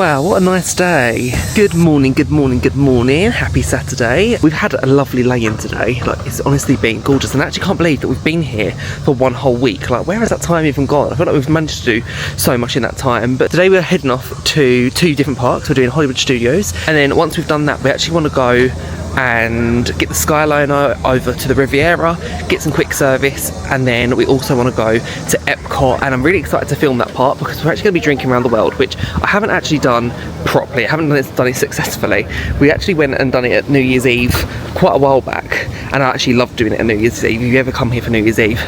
Wow, what a nice day. Good morning, good morning, good morning. Happy Saturday. We've had a lovely lay-in today. Like, it's honestly been gorgeous, and I actually can't believe that we've been here for one whole week. Like, where has that time even gone? I feel like we've managed to do so much in that time. But today we're heading off to 2 different parks. We're doing Hollywood Studios, and then once we've done that, we actually want to go and get the Skyliner over to the Riviera, get some quick service, and then we also want to go to EPCOT. And I'm really excited to film that part because we're actually going to be drinking around the world, which I haven't actually done properly. I haven't done it successfully. We actually went and done it at New Year's Eve quite a while back, and I actually love doing it at New Year's Eve. If you ever come here for New Year's Eve,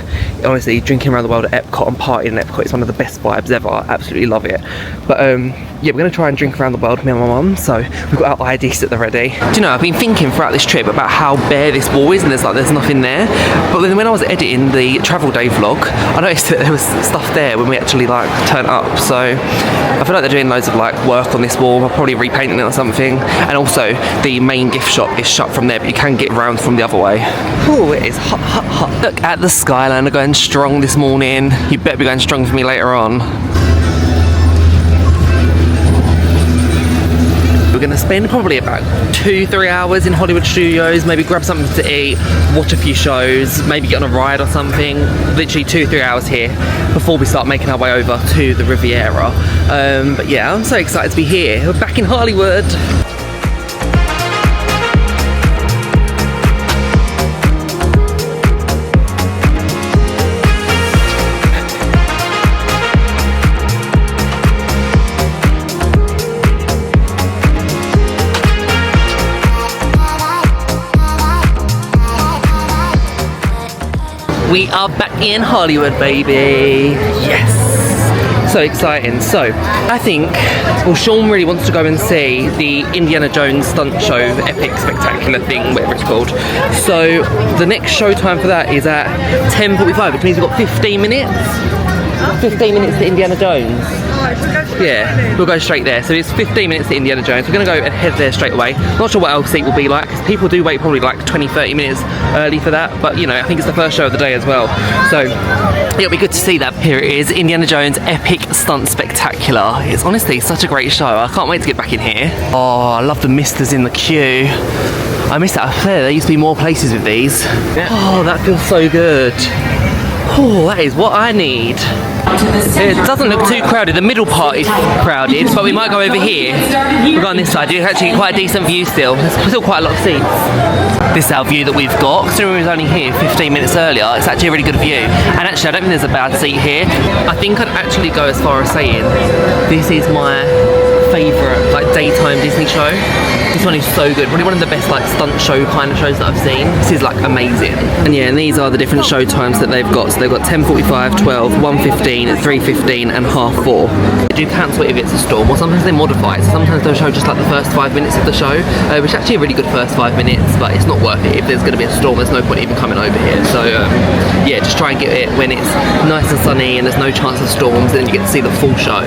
honestly, drinking around the world at EPCOT and partying at EPCOT is one of the best vibes ever. I absolutely love it. But yeah, we're going to try and drink around the world, me and my mum, so we've got our IDs at the ready. Do you know, I've been thinking throughout this trip about how bare this wall is, and there's nothing there. But then when I was editing the travel day vlog, I noticed that there was stuff there when we actually like turned up. So I feel like they're doing loads of like work on this wall. They're probably repainting it or something. And also the main gift shop is shut from there, but you can get around from the other way. Oh, it is hot, hot, hot. Look at the Skyliner going strong this morning. You better be going strong for me later on. We're going to spend probably about 2-3 hours in Hollywood Studios, maybe grab something to eat, watch a few shows, maybe get on a ride or something. Literally 2-3 hours here before we start making our way over to the Riviera. But yeah, I'm so excited to be here. We're back in Hollywood. We are back in Hollywood, baby. Yes. So exciting. So I think, well, Sean really wants to go and see the Indiana Jones stunt show, epic spectacular thing, whatever it's called. So the next show time for that is at 10:45, which means we've got 15 minutes. 15 minutes to Indiana Jones. Yeah, we'll go straight there. So it's 15 minutes to Indiana Jones. We're going to go and head there straight away. Not sure what our seat will be like, because people do wait probably like 20-30 minutes early for that. But you know, I think it's the first show of the day as well. So it'll be good to see that. Here it is, Indiana Jones Epic Stunt Spectacular. It's honestly such a great show. I can't wait to get back in here. Oh, I love the misters in the queue. I miss that up there. There used to be more places with these. Yeah. Oh, that feels so good. Oh, that is what I need. It doesn't look too crowded. The middle part is crowded, but we might go over here. We'll go on this side. It's actually quite a decent view still. There's still quite a lot of seats. This is our view that we've got. Considering we was only here 15 minutes earlier, it's actually a really good view. And actually, I don't think there's a bad seat here. I think I'd actually go as far as saying this is my favourite like daytime Disney show. This one is so good. Probably one of the best like stunt show kind of shows that I've seen. This is like amazing. And yeah, and these are the different show times that they've got. So they've got 10:45, 12, 1:15, 3:15 and 4:30. They do cancel it if it's a storm, or sometimes they modify it. So sometimes they'll show just like the first 5 minutes of the show, which is actually a really good first 5 minutes, but it's not worth it. If there's going to be a storm, there's no point even coming over here. So yeah, just try and get it when it's nice and sunny and there's no chance of storms, and then you get to see the full show.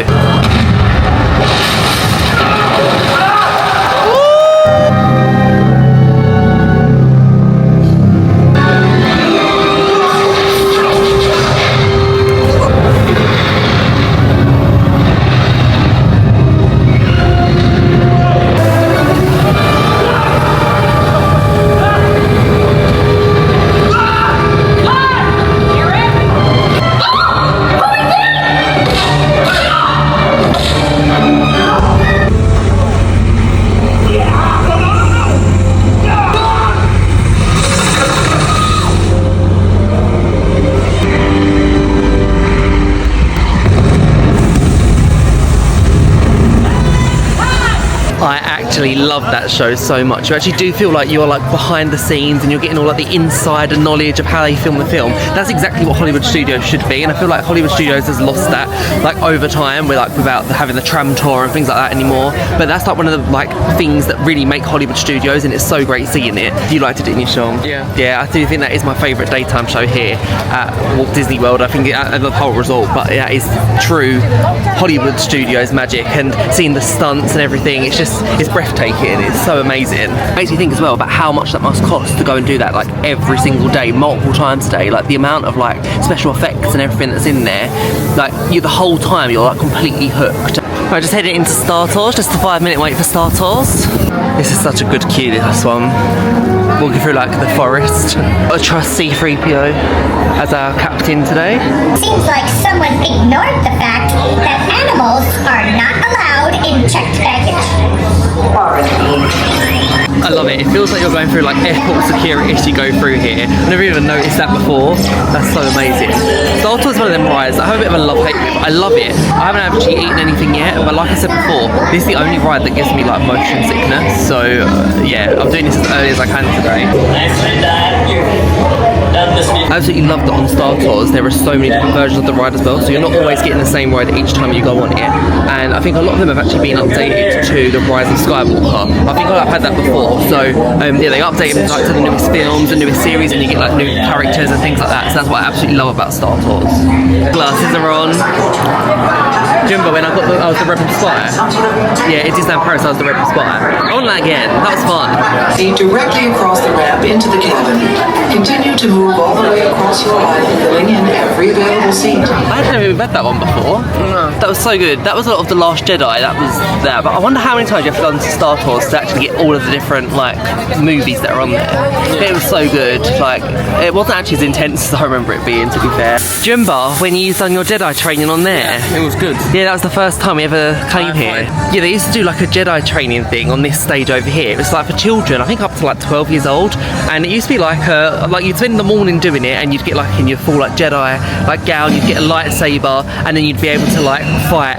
I actually love that show so much. You actually do feel like you're like behind the scenes and you're getting all like the insider knowledge of how they film the film. That's exactly what Hollywood Studios should be, and I feel like Hollywood Studios has lost that like over time. We're like without having the tram tour and things like that anymore. But that's like one of the like things that really make Hollywood Studios, and it's so great seeing it. You liked it, didn't you, Sean? Yeah. Yeah, I do think that is my favourite daytime show here at Walt Disney World. I think at the whole resort, but yeah, it's true Hollywood Studios magic, and seeing the stunts and everything. It's breathtaking. breathtaking. It's so amazing. Makes me think as well about how much that must cost to go and do that like every single day, multiple times a day. Like the amount of like special effects and everything that's in there. Like you, the whole time you're like completely hooked. I just headed into Star Tours, just a 5-minute wait for Star Tours. This is such a good queue, this one. Walking through like the forest. I trust C-3PO as our captain today. Seems like someone ignored the fact that animals are not allowed in checked baggage. I love it. It feels like you're going through like airport security as you go through here. I never even noticed that before. That's so amazing. Star Tours is one of them rides I have a bit of a love-hate with. I love it. I haven't actually eaten anything yet, but like I said before, this is the only ride that gives me like motion sickness. So yeah, I'm doing this as early as I can today. I absolutely love that on Star Tours there are so many different versions of the ride as well, so you're not always getting the same ride each time you go on it. And I think a lot of them have actually been updated to the Rise of Skywalker. I think I've had that before. So yeah, they update them like to the newest films and newest series, and you get like new characters and things like that. So that's what I absolutely love about Star Tours. Glasses are on. Jumbo, when I was the Rebel Spy. Yeah, it is Disneyland Paris. I was the Rebel Spy. On that again. That was fun. Proceed directly across the ramp into the cabin. Continue to move all the way across your aisle, filling in every available seat. I hadn't even read that one before. No. That was so good. That was a lot of The Last Jedi. That was there. But I wonder how many times you have to go into Star Tours to actually get all of the different like movies that are on there. It was so good. Like it wasn't actually as intense as I remember it being, to be fair. Jumbo, when you done your Jedi training on there. It was good. Yeah, that was the first time we ever came here. Yeah, they used to do like a Jedi training thing on this stage over here. It was like for children, I think up to like 12 years old. And it used to be like you'd spend the morning doing it, and you'd get like in your full like Jedi like gown, you'd get a lightsaber, and then you'd be able to like fight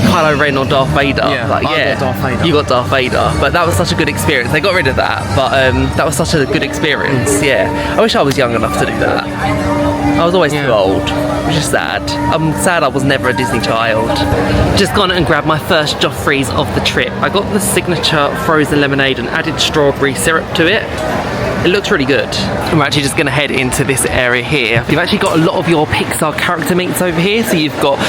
Kylo Ren or Darth Vader. Yeah, like, I got Darth Vader. You got Darth Vader, but that was such a good experience. They got rid of that, but that was such a good experience. Yeah, I wish I was young enough to do that. I was always too old, which is sad. I'm sad I was never a Disney child. Just gone and grabbed my first Joffrey's of the trip. I got the signature frozen lemonade and added strawberry syrup to it. It looks really good. We're actually just going to head into this area here. You've actually got a lot of your Pixar character meets over here. So you've got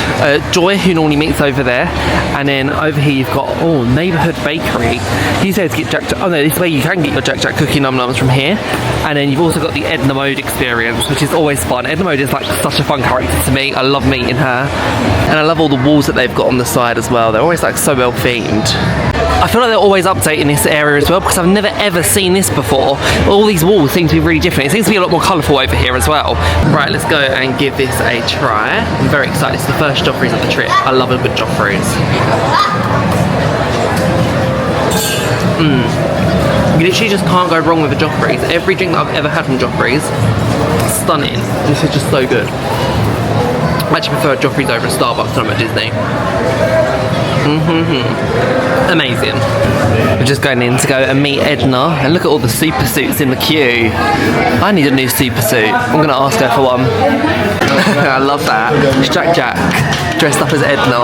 Joy, who normally meets over there. And then over here you've got, Neighbourhood Bakery. You said to get Jack... Oh no, this way you can get your Jack cookie num-nums from here. And then you've also got the Edna Mode experience, which is always fun. Edna Mode is like such a fun character to me. I love meeting her. And I love all the walls that they've got on the side as well. They're always like so well themed. I feel like they're always updating this area as well, because I've never ever seen this before. All these walls seem to be really different. It seems to be a lot more colourful over here as well. Right, let's go and give this a try. I'm very excited. It's the first Joffrey's of the trip. I love a good Joffrey's. You literally just can't go wrong with a Joffrey's. Every drink that I've ever had from Joffrey's, stunning. This is just so good. I actually prefer Joffrey's over at Starbucks when I'm at Disney. Amazing. We're just going in to go and meet Edna, and look at all the super suits in the queue. I need a new super suit. I'm going to ask her for one. I love that. It's Jack dressed up as Edna.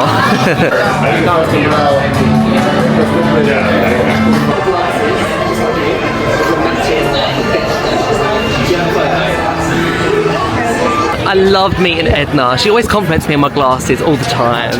I love meeting Edna. She always compliments me on my glasses all the time.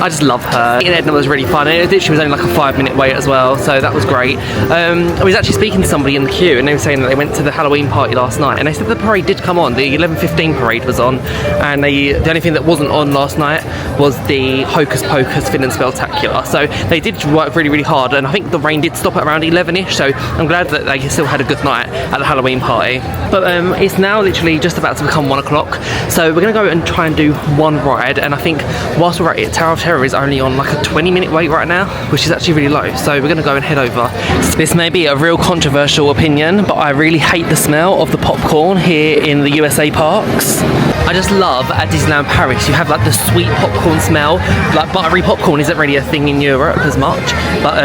I just love her. Meeting Edna was really fun. It literally was only like a 5-minute wait as well, so that was great. I was actually speaking to somebody in the queue, and they were saying that they went to the Halloween party last night, and they said the parade did come on. The 11:15 parade was on, and the only thing that wasn't on last night was the Hocus Pocus Fin and Spectacular. So they did work really, really hard, and I think the rain did stop at around 11ish, so I'm glad that they still had a good night at the Halloween party. But it's now literally just about to become 1 o'clock. So we're going to go and try and do one ride, and I think whilst we're at it, Tower of Terror is only on like a 20-minute wait right now, which is actually really low. So we're going to go and head over. This may be a real controversial opinion, but I really hate the smell of the popcorn here in the USA parks. I just love at Disneyland Paris, you have like the sweet popcorn smell. Like buttery popcorn isn't really a thing in Europe as much, but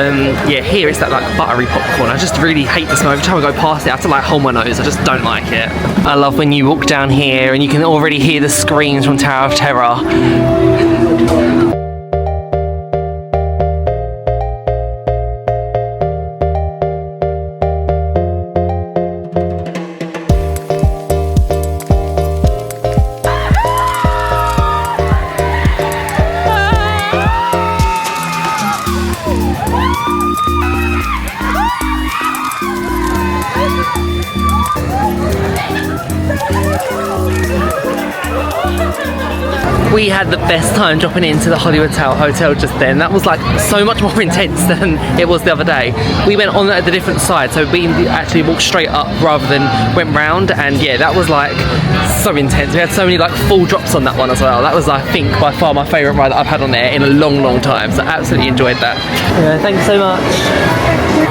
yeah, here it's that like buttery popcorn. I just really hate the smell. Every time I go past it, I have to like hold my nose. I just don't like it. I love when you walk down here and you can already hear the screams from Tower of Terror. We had the best time dropping into the Hollywood Tower Hotel just then. That was like so much more intense than it was the other day. We went on at the different side, so we actually walked straight up rather than went round, and yeah, that was like so intense. We had so many like full drops on that one as well. That was, I think, by far my favourite ride that I've had on there in a long time, so absolutely enjoyed that. Yeah, thanks so much.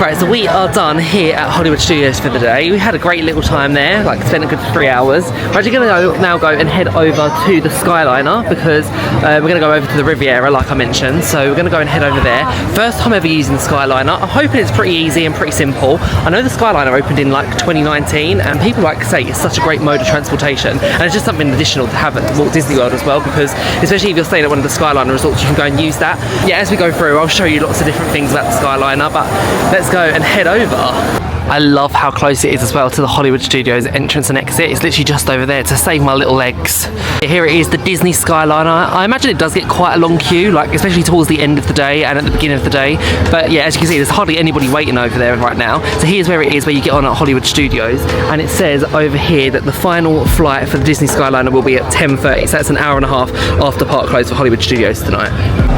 Right, so we are done here at Hollywood Studios for the day. We had a great little time there, like spent a good 3 hours. We're actually going to now go and head over to the Skyliner because we're going to go over to the Riviera, like I mentioned. So we're going to go and head over there. First time ever using the Skyliner. I'm hoping it's pretty easy and pretty simple. I know the Skyliner opened in like 2019, and people like to say it's such a great mode of transportation, and it's just something additional to have at Walt Disney World as well, because especially if you're staying at one of the Skyliner resorts, you can go and use that. Yeah, as we go through, I'll show you lots of different things about the Skyliner, but let's go and head over. I love how close it is as well to the Hollywood Studios entrance and exit. It's literally just over there to save my little legs. Here it is, the Disney Skyliner. I imagine it does get quite a long queue, like especially towards the end of the day and at the beginning of the day. But yeah, as you can see, there's hardly anybody waiting over there right now. So here's where it is, where you get on at Hollywood Studios. And it says over here that the final flight for the Disney Skyliner will be at 10:30. So that's an hour and a half after park close for Hollywood Studios tonight.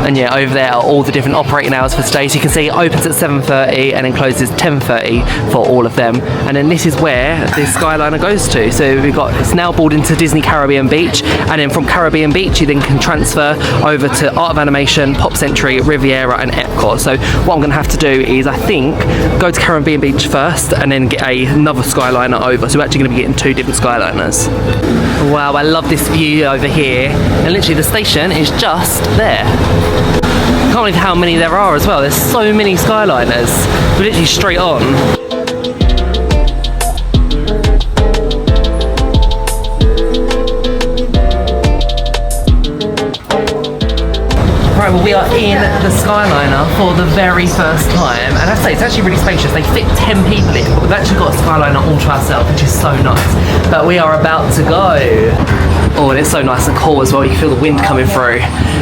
And yeah, over there are all the different operating hours for today. So you can see it opens at 7:30 and then closes 10:30 for all of them. And then this is where the Skyliner goes to. So we've got, it's now boarded into Disney Caribbean Beach, and then from Caribbean Beach you then can transfer over to Art of Animation, Pop Century, Riviera and EPCOT. So what I'm going to have to do is, I think, go to Caribbean Beach first and then get another Skyliner over. So we're actually going to be getting 2 different Skyliners. Wow, I love this view over here, and literally the station is just there. Can't believe how many there are as well. There's so many Skyliners. We're literally straight on. Right, well, we are in the Skyliner for the very first time, and I have to say it's actually really spacious. They fit 10 people in, but we've actually got a Skyliner all to ourselves, which is so nice. But we are about to go. Oh, and it's so nice and cool as well. You can feel the wind coming through.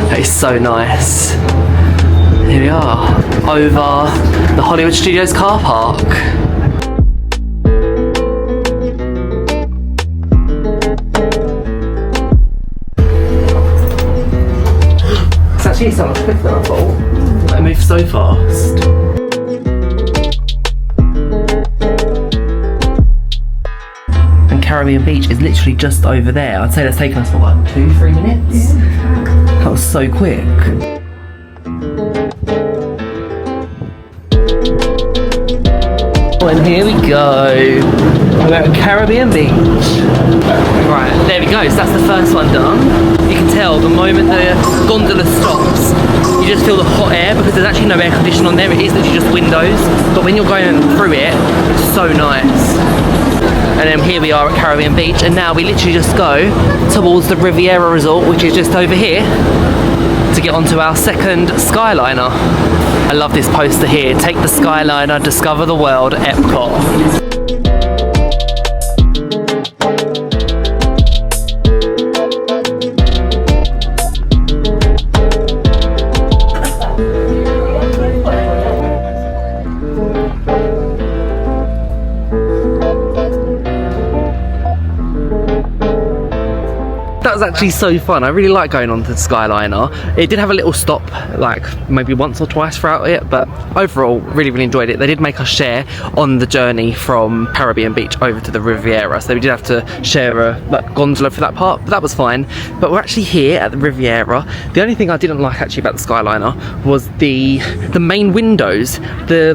That is so nice. Here we are, over the Hollywood Studios car park. It's actually so much quicker than I thought. It moves so fast. And Caribbean Beach is literally just over there. I'd say that's taken us for what, 2-3 minutes? That was so quick. And here we go. We're at Caribbean Beach. Right, there we go. So that's the first one done. You can tell the moment the gondola stops, you just feel the hot air, because there's actually no air conditioning on there. It is literally just windows. But when you're going through it, it's so nice. And then here we are at Caribbean Beach, and now we literally just go towards the Riviera Resort, which is just over here, to get onto our second Skyliner. I love this poster here. Take the Skyliner, discover the world, EPCOT. That was actually so fun. I really like going on to the Skyliner. It did have a little stop, like maybe once or twice throughout it, but overall really enjoyed it. They did make us share on the journey from Caribbean Beach over to the Riviera, so we did have to share a gondola for that part, but that was fine. But we're actually here at the Riviera. The only thing I didn't like actually about the Skyliner was the main windows. The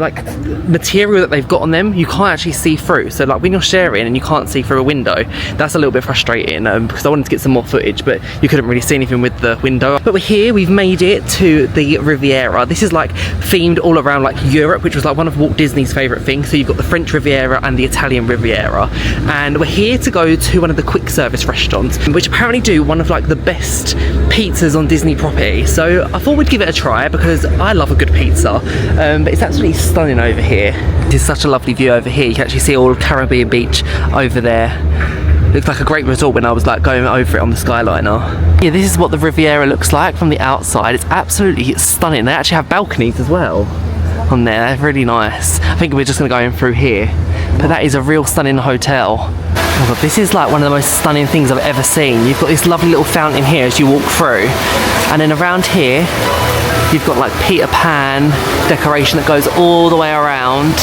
material that they've got on them, you can't actually see through. So like when you're sharing and you can't see through a window, that's a little bit frustrating, because I wanted to get some more footage, but you couldn't really see anything with the window. But we're here, we've made it to the Riviera. This is like themed all around like Europe, which was like one of Walt Disney's favourite things. So you've got the French Riviera and the Italian Riviera, and we're here to go to one of the quick service restaurants, which apparently do one of like the best pizzas on Disney property. So I thought we'd give it a try, because I love a good pizza. But it's absolutely stunning over here. It's such a lovely view over here. You can actually see all of Caribbean Beach over there. Looks like a great resort when I was like going over it on the Skyliner. Yeah, this is what the Riviera looks like from the outside. It's absolutely stunning. They actually have balconies as well on there. They're really nice. I think we're just gonna go in through here. But that is a real stunning hotel. Oh God, this is like one of the most stunning things I've ever seen. You've got this lovely little fountain here as you walk through, and then around here you've got like Peter Pan decoration that goes all the way around.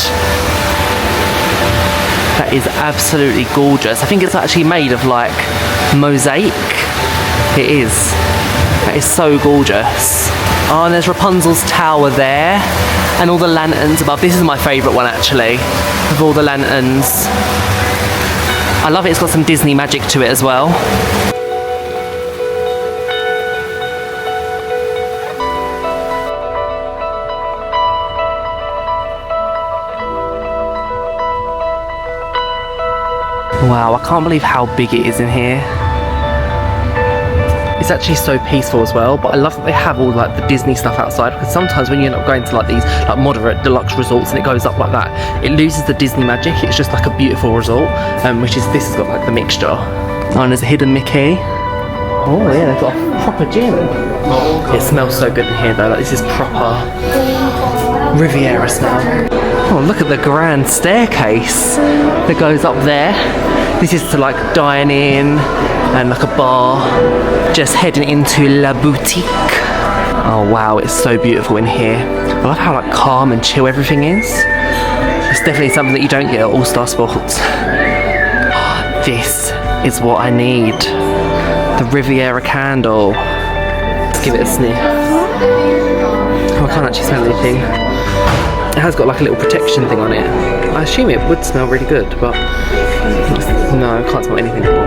That is absolutely gorgeous. I think it's actually made of like mosaic. It is. That is so gorgeous. Oh, and there's Rapunzel's tower there, and all the lanterns above. This is my favourite one actually, of all the lanterns. I love it, it's got some Disney magic to it as well. Wow, I can't believe how big it is in here. It's actually so peaceful as well, but I love that they have all like the Disney stuff outside, because sometimes when you end up going to like these like moderate deluxe resorts and it goes up like that, it loses the Disney magic. It's just like a beautiful resort, which is, this has got like the mixture. Oh, and there's a hidden Mickey. Oh yeah, they've got a proper gym. It smells so good in here though, like this is proper Riviera smell. Oh, look at the grand staircase that goes up there. This is to like dine in and like a bar. Just heading into La Boutique. Oh wow, it's so beautiful in here. I love how like calm and chill everything is. It's definitely something that you don't get at All Star Sports. This is what I need. The Riviera candle. Let's give it a sniff. Oh, I can't actually smell anything. It has got like a little protection thing on it. I assume it would smell really good, but no, I can't smell anything at all.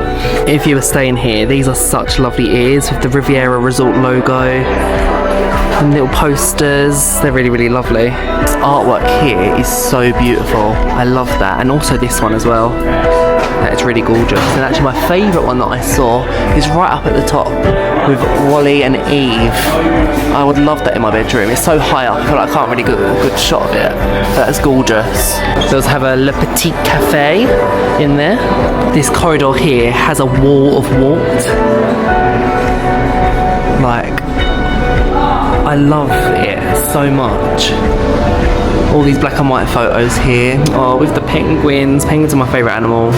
If you were staying here, these are such lovely ears with the Riviera Resort logo and little posters. They're really, really lovely. This artwork here is so beautiful. I love that, and also this one as well. That is really gorgeous. And actually my favourite one that I saw is right up at the top with Wally and Eve. I would love that in my bedroom. It's so high up, I feel like I can't really get a good shot of it. That's gorgeous. So let's have a Le Petit Café in there. This corridor here has a wall of WALT. Like, I love it so much. All these black and white photos here. Oh, with the penguins. Penguins are my favourite animal.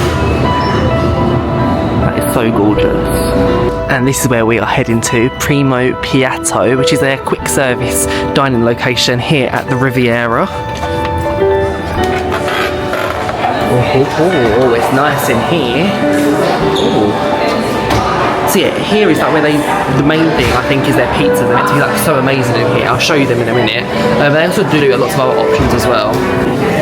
That is so gorgeous. And this is where we are heading to, Primo Piatto, which is a quick service dining location here at the Riviera. Oh, it's nice in here. Ooh. So yeah, here is like where the main thing I think is their pizzas. They're meant to be like so amazing in here. I'll show you them in a minute. They also do lots of other options as well.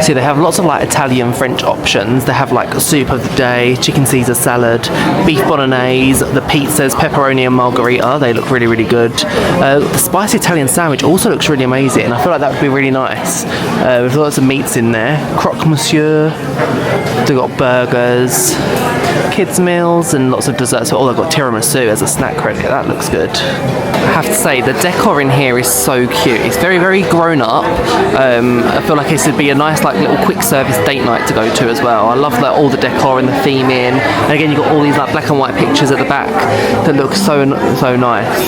So they have lots of like Italian, French options. They have like soup of the day, chicken Caesar salad, beef bolognese, the pizzas, pepperoni and margherita. They look really, really good. The spicy Italian sandwich also looks really amazing. I feel like that would be really nice. With lots of meats in there. Croque monsieur. They've got burgers, kids meals, and lots of desserts. Oh, they've got tiramisu as a snack credit. That looks good. I have to say, the decor in here is so cute. It's very, very grown up. I feel like this would be a nice like little quick service date night to go to as well. I love that all the decor and the theming. And again, you've got all these like black and white pictures at the back that look so nice.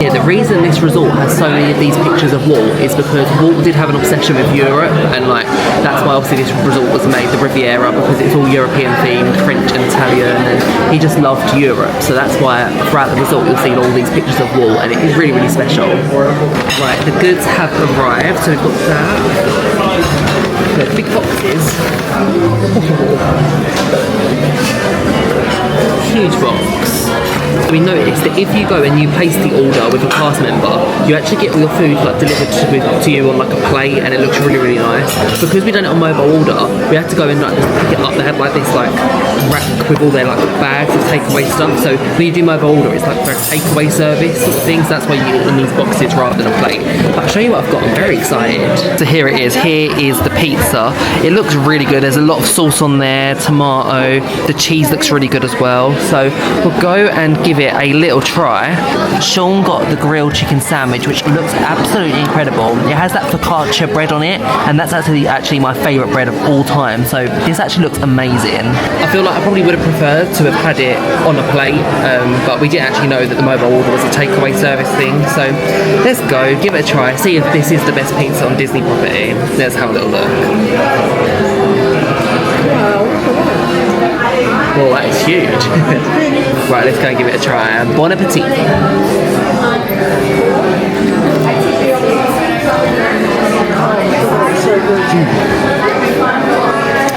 Yeah, the reason this resort has so many of these pictures of Walt is because Walt did have an obsession with Europe, and like that's why obviously this resort was made, the Riviera, because it's all European themed, French and Italian, and he just loved Europe. So that's why throughout the resort you'll see all these pictures of Walt, and it is really, really special. Right, the goods have arrived, so we've got that. The big boxes. Huge box. We noticed that if you go and you place the order with a cast member, you actually get all your food like delivered to you on like a plate, and it looks really, really nice. Because we done it on mobile order, we had to go and like just pick it up. They had like this like rack with all their like bags of takeaway stuff. So when you do mobile order, it's like for a takeaway service sort of thing. So that's why you get it in these boxes rather than a plate. But I'll show you what I've got. I'm very excited. So here it is. Here is the pizza. It looks really good. There's a lot of sauce on there, tomato. The cheese looks really good as well. So we'll go and give it a little try. Sean got the grilled chicken sandwich, which looks absolutely incredible. It has that focaccia bread on it, and that's actually my favourite bread of all time. So this actually looks amazing. I feel like I probably would have preferred to have had it on a plate, but we didn't actually know that the mobile order was a takeaway service thing. So let's go, give it a try, see if this is the best pizza on Disney property. Let's have a little look. Wow. Well, that is huge. Right, let's go and give it a try. Bon appetit.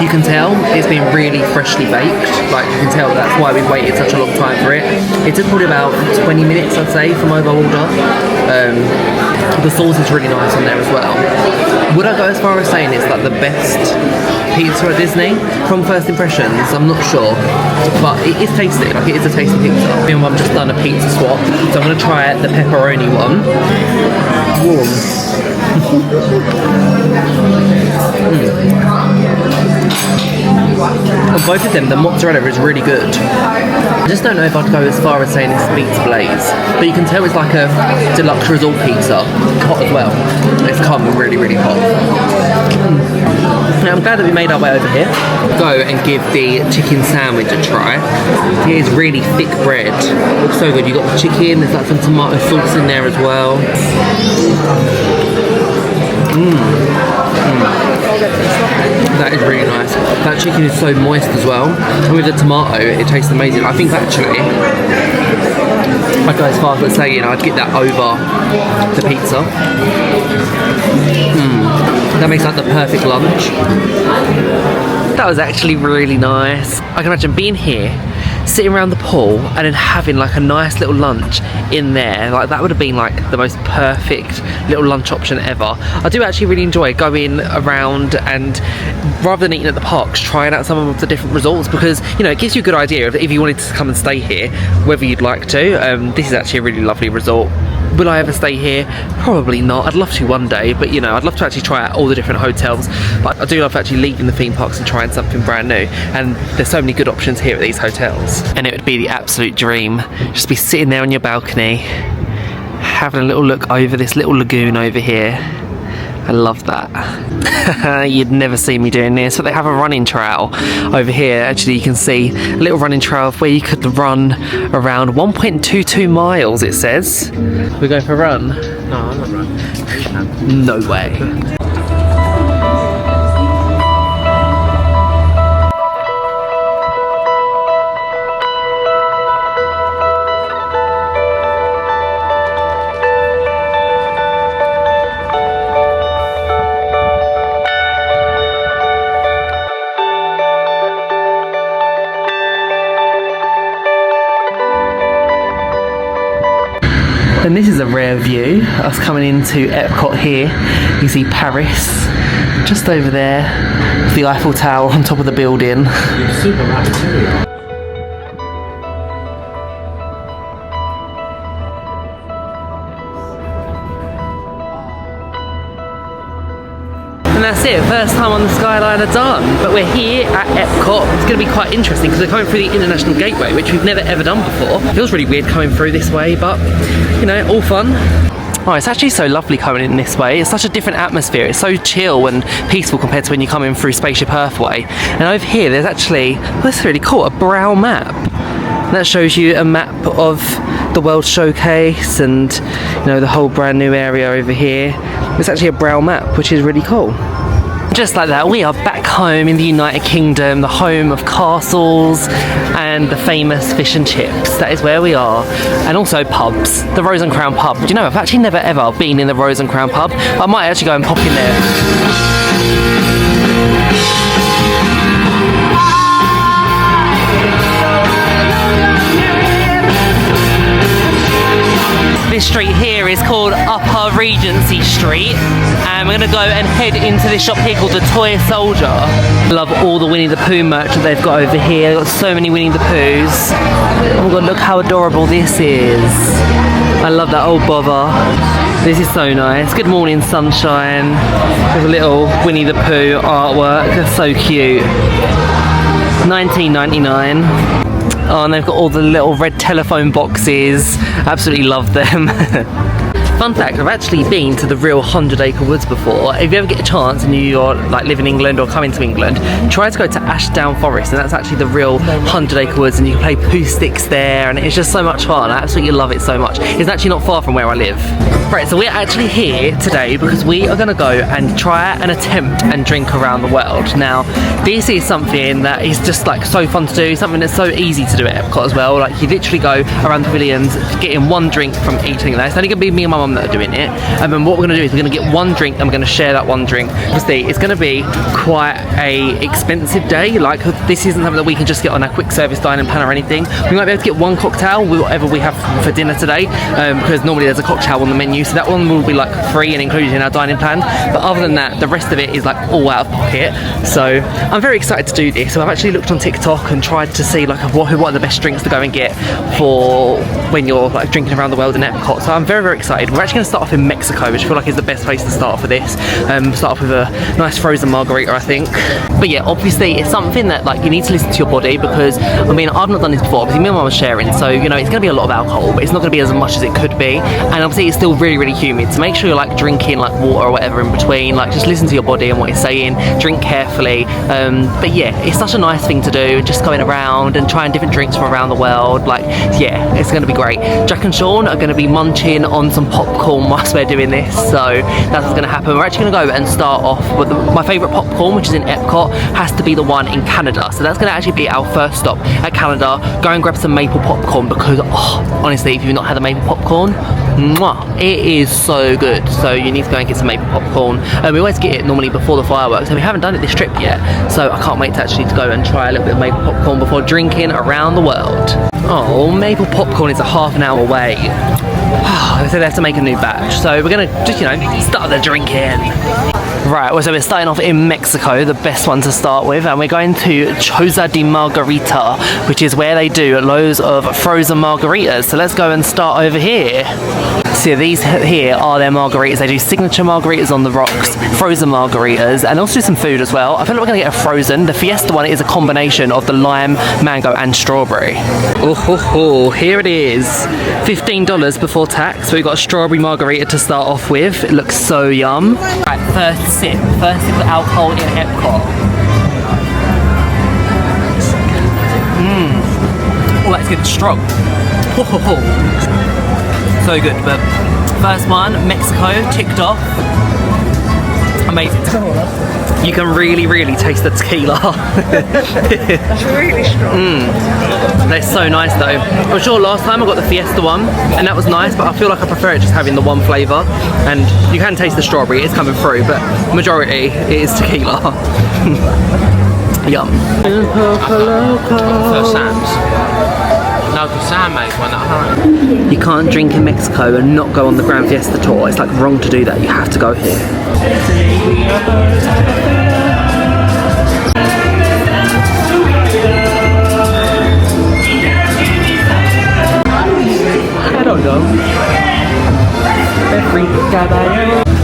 You can tell it's been really freshly baked. Like, you can tell that's why we've waited such a long time for it. It took probably about 20 minutes, I'd say, for mobile order. The sauce is really nice on there as well. Would I go as far as saying it's like the best pizza at Disney? From first impressions, I'm not sure, but it is tasty. Like, it is a tasty pizza. Me and Mum just done a pizza swap, so I'm gonna try the pepperoni one. Warm. On both of them, the mozzarella is really good. I just don't know if I'd go as far as saying it's pizza blaze, but you can tell it's like a deluxe resort pizza, hot as well. It's come really, really hot. Now I'm glad that we made our way over here. Go and give the chicken sandwich a try. It is really thick bread. Looks so good. You got the chicken. There's like some tomato sauce in there as well. That is really nice. That chicken is so moist as well, and with the tomato it tastes amazing. I think actually I'd go as far as saying I'd get that over the pizza. That makes like the perfect lunch. That was actually really nice. I can imagine being here, sitting around the pool and then having like a nice little lunch in there. Like, that would have been like the most perfect little lunch option ever. I do actually really enjoy going around and, rather than eating at the parks, trying out some of the different resorts, because, you know, it gives you a good idea of if you wanted to come and stay here, whether you'd like to. This is actually a really lovely resort. Will I ever stay here? Probably not. I'd love to one day, but, you know, I'd love to actually try out all the different hotels. But I do love actually leaving the theme parks and trying something brand new. And there's so many good options here at these hotels. And it would be the absolute dream. Just be sitting there on your balcony, having a little look over this little lagoon over here. I love that. You'd never see me doing this, but they have a running trail over here. Actually, you can see a little running trail where you could run around 1.22 miles, it says. We're going for a run? No, I'm not running. No way. And this is a rare view, us coming into EPCOT here. You can see Paris just over there, with the Eiffel Tower on top of the building. Super material. And that's it, first time on the Skyliner done. But we're here at EPCOT. It's going to be quite interesting because we're coming through the International Gateway, which we've never ever done before. It feels really weird coming through this way, but, you know, all fun. Oh, it's actually so lovely coming in this way. It's such a different atmosphere. It's so chill and peaceful compared to when you come in through Spaceship Earthway. And over here, there's actually, well, this is really cool, a brow map. And that shows you a map of the World Showcase and, you know, the whole brand new area over here. It's actually a brow map, which is really cool. Just like that, we are back home in the United Kingdom, the home of castles and the famous fish and chips. That is where we are. And also pubs, the Rose and Crown pub. Do you know, I've actually never ever been in the Rose and Crown pub. I might actually go and pop in there. This street here is called Upper Regency Street, and we're going to go and head into this shop here called the Toy Soldier. I love all the Winnie the Pooh merch that they've got over here. They've got so many Winnie the Poohs. Oh my god, look how adorable this is. I love that old bother. This is so nice. Good morning, sunshine. With a little Winnie the Pooh artwork. That's so cute. $19.99. Oh, and they've got all the little red telephone boxes. Absolutely love them. Fun fact, I've actually been to the real 100-acre woods before. If you ever get a chance and you're like live in England or come into England, try to go to Ashdown Forest, and that's actually the real 100-acre woods, and you can play poo sticks there, and it's just so much fun. I absolutely love it so much. It's actually not far from where I live. Right, so we're actually here today because we are going to go and try and attempt and drink around the world. Now, this is something that is just like so fun to do, something that's so easy to do at EPCOT as well. Like, you literally go around the pavilions, getting one drink from each thing. Now, it's only going to be me and my mum that are doing it, and then what we're going to do is we're going to get one drink and we're going to share that one drink. Obviously, it's going to be quite a expensive day. Like, this isn't something that we can just get on a quick service dining plan or anything. We might be able to get one cocktail, whatever we have for dinner today, because normally there's a cocktail on the menu, so that one will be like free and included in our dining plan. But other than that, the rest of it is like all out of pocket. So I'm very excited to do this. So I've actually looked on TikTok and tried to see like what are the best drinks to go and get for when you're like drinking around the world in EPCOT. So I'm very, very excited. We're actually going to start off in Mexico, which I feel like is the best place to start for this. Start off with a nice frozen margarita, I think. But yeah, obviously it's something that like you need to listen to your body, because I mean, I've not done this before. Obviously me and mum are sharing, so you know it's going to be a lot of alcohol, but it's not going to be as much as it could be. And obviously it's still really, really humid, so make sure you're like drinking like water or whatever in between. Like, just listen to your body and what it's saying, drink carefully. But yeah, it's such a nice thing to do, just going around and trying different drinks from around the world. Like, yeah, it's going to be great. Jack and Sean are going to be munching on some popcorn whilst we're doing this, so that's what's going to happen. We're actually going to go and start off with my favourite popcorn, which is in EPCOT, has to be the one in Canada. So that's going to actually be our first stop at Canada. Go and grab some maple popcorn, because honestly, if you've not had the maple popcorn, mwah, it is so good. So you need to go and get some maple popcorn. We always get it normally before the fireworks, and we haven't done it this trip yet, so I can't wait to actually go and try a little bit of maple popcorn before drinking around the world. Oh, maple popcorn is a half an hour away. So they have to make a new batch, so we're gonna just, you know, start the drinking. Right, well, so we're starting off in Mexico, the best one to start with, and we're going to Choza de Margarita, which is where they do loads of frozen margaritas. So let's go and start over here. So these here are their margaritas. They do signature margaritas on the rocks, frozen margaritas, and also some food as well. I feel like we're going to get a frozen. The Fiesta one is a combination of the lime, mango, and strawberry. Oh, here it is. $15 before tax. So we've got a strawberry margarita to start off with. It looks so yum. Right, first sip of alcohol in EPCOT. Oh, that's good. Strong. So good. But first one, Mexico, ticked off. Amazing. You can really, really taste the tequila. It's really strong. They're so nice though. I'm sure last time I got the Fiesta one, and that was nice, but I feel like I prefer it just having the one flavour. And you can taste the strawberry, it's coming through, but majority it is tequila. Yum. First Sam's. No, because Sam makes one at home. You can't drink in Mexico and not go on the Grand Fiesta tour. It's like wrong to do that. You have to go here. I don't know.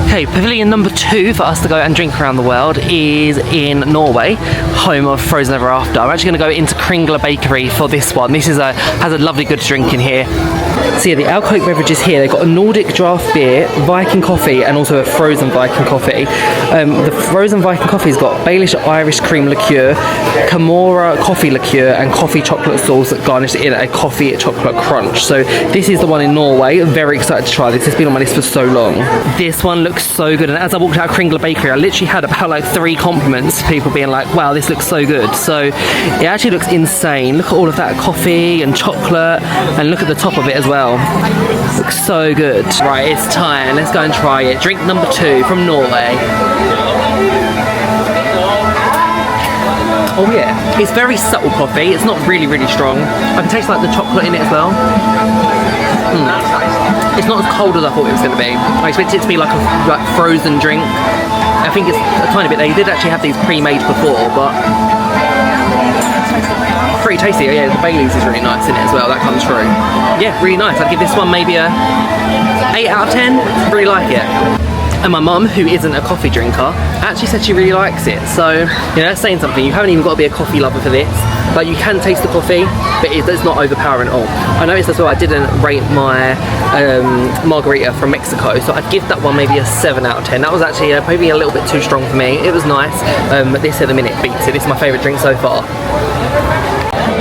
Okay, pavilion number 2 for us to go and drink around the world is in Norway, home of Frozen Ever After. I'm actually going to go into Kringla Bakery for this one. This is has a lovely good drink in here. So yeah, the alcoholic beverages here, they've got a Nordic draft beer, Viking coffee, and also a frozen Viking coffee. The frozen Viking coffee's got Baelish Irish cream liqueur, Camorra coffee liqueur, and coffee chocolate sauce that garnished in a coffee chocolate crunch. So this is the one in Norway. I'm very excited to try this. It's been on my list for so long. This one looks so good, and as I walked out of Kringla Bakery, I literally had about like 3 compliments, people being like, wow, this looks so good. So it actually looks insane. Look at all of that coffee and chocolate, and look at the top of it as well. Looks so good. Right, it's time. Let's go and try it. Drink number 2 from Norway. Oh yeah, it's very subtle coffee. It's not really, really strong. I can taste like the chocolate in it as well. It's not as cold as I thought it was going to be. I expected it to be like a frozen drink. I think it's a tiny bit. They did actually have these pre-made before, but pretty tasty. Yeah, the Baileys is really nice in it as well. That comes through. Yeah, really nice. I'd give this one maybe a 8 out of 10. Really like it. And my mum, who isn't a coffee drinker, actually said she really likes it. So, you know, that's saying something. You haven't even got to be a coffee lover for this. Like you can taste the coffee, but it's not overpowering at all. I noticed as well I didn't rate my margarita from Mexico, so I'd give that one maybe a 7 out of 10. That was actually maybe a little bit too strong for me. It was nice, but this at the minute beats it. This is my favourite drink so far.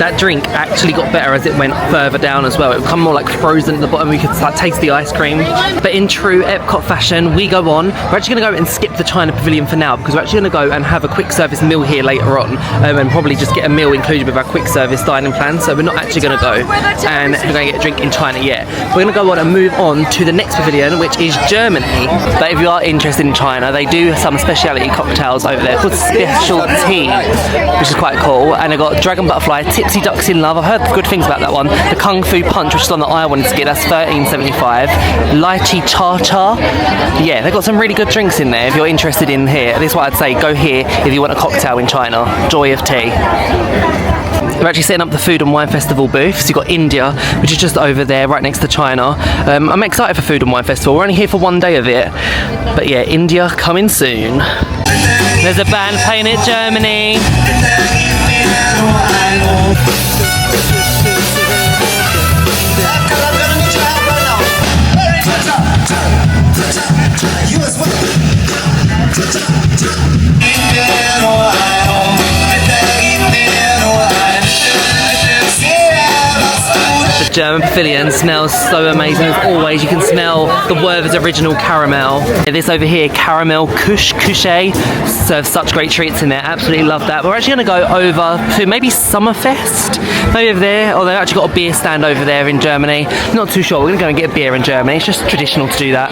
That drink actually got better as it went further down as well. It would become more like frozen at the bottom. We could like taste the ice cream. But in true EPCOT fashion, we go on. We're actually going to go and skip the China Pavilion for now because we're actually going to go and have a quick service meal here later on, and probably just get a meal included with our quick service dining plan. So we're not actually going to go and we're going to get a drink in China yet. We're going to go on and move on to the next pavilion, which is Germany. But if you are interested in China, they do some specialty cocktails over there called special tea, which is quite cool. And they've got Dragon Butterfly, Tipsy Ducks in Love. I've heard good things about that one. The Kung Fu Punch, which is on the I wanted to get, that's $13.75. Lychee Cha Cha. Yeah, they've got some really good drinks in there if you're interested in here. This is what I'd say, go here if you want a cocktail in China. Joy of tea. We're actually setting up the Food and Wine Festival booth. So you've got India, which is just over there, right next to China. I'm excited for Food and Wine Festival. We're only here for one day of it. But yeah, India coming soon. There's a band playing at Germany. The German pavilion smells so amazing as always. You can smell the Werther's original caramel. This over here, caramel couche, serves such great treats in there. Absolutely love that. We're actually going to go over to maybe Summerfest, maybe over there, or they've actually got a beer stand over there in Germany. Not too sure. We're going to go and get a beer in Germany. It's just traditional to do that.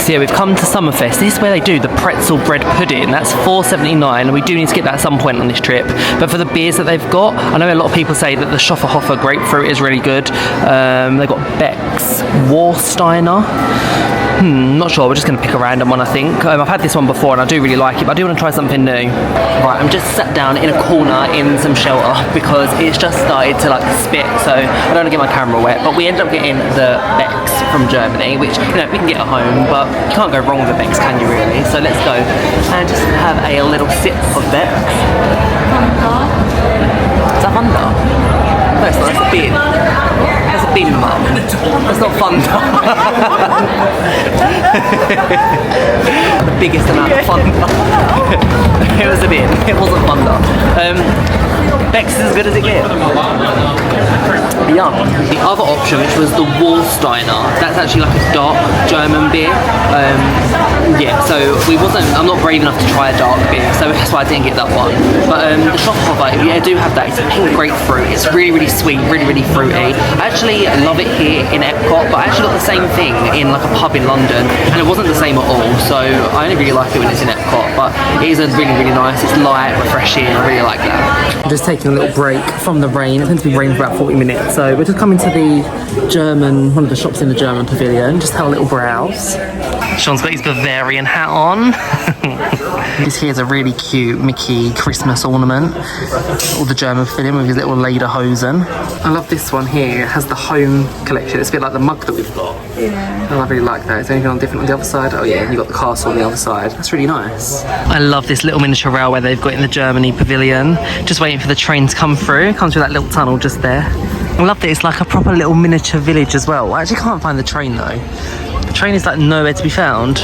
So yeah, we've come to Summerfest. This is where they do the pretzel bread pudding. That's $4.79, and we do need to get that at some point on this trip. But for the beers that they've got, I know a lot of people say that the Schofferhofer grapefruit is really good. They've got Beck's Warsteiner. Not sure, we're just going to pick a random one I think. I've had this one before and I do really like it, but I do want to try something new. Right, I'm just sat down in a corner in some shelter because it's just started to like spit, so I don't want to get my camera wet. But we ended up getting the Beck's from Germany, which, you know, we can get at home, but you can't go wrong with a Beck's, can you really? So let's go and just have a little sip of Beck's. Is that Fanta? No, it's not, that's a bin. That's a bin, Mum. That's not Fanta. The biggest amount of Fanta. It was a bin, it wasn't Fanta. Beck's is as good as it gets. Yum. The other option, which was the Warsteiner, that's actually like a dark German beer. Yeah, so I'm not brave enough to try a dark beer, so that's why I didn't get that one. But the Schofferhofer, yeah, I do have that. It's a pink grapefruit. It's really, really sweet, really, really fruity. I actually love it here in EPCOT, but I actually got the same thing in like a pub in London, and it wasn't the same at all. So I only really like it when it's in EPCOT, but it is really, really nice. It's light, refreshing. I really like that. I'm just taking a little break from the rain. It's meant to be raining for about 40 minutes, so we're just coming to the one of the shops in the German pavilion, just have a little browse. Sean's got his Bavarian hat on. This here's a really cute Mickey Christmas ornament, or the German pavilion with his little lederhosen. I love this one here. It has the home collection. It's a bit like the mug that we've got. Yeah. And I really like that. Is there anything different on the other side? Oh yeah, you've got the castle on the other side. That's really nice. I love this little miniature railway they've got in the Germany pavilion. Just waiting for the train to come through. It comes through that little tunnel just there. I love that it's like a proper little miniature village as well. I actually can't find the train though. The train is like nowhere to be found.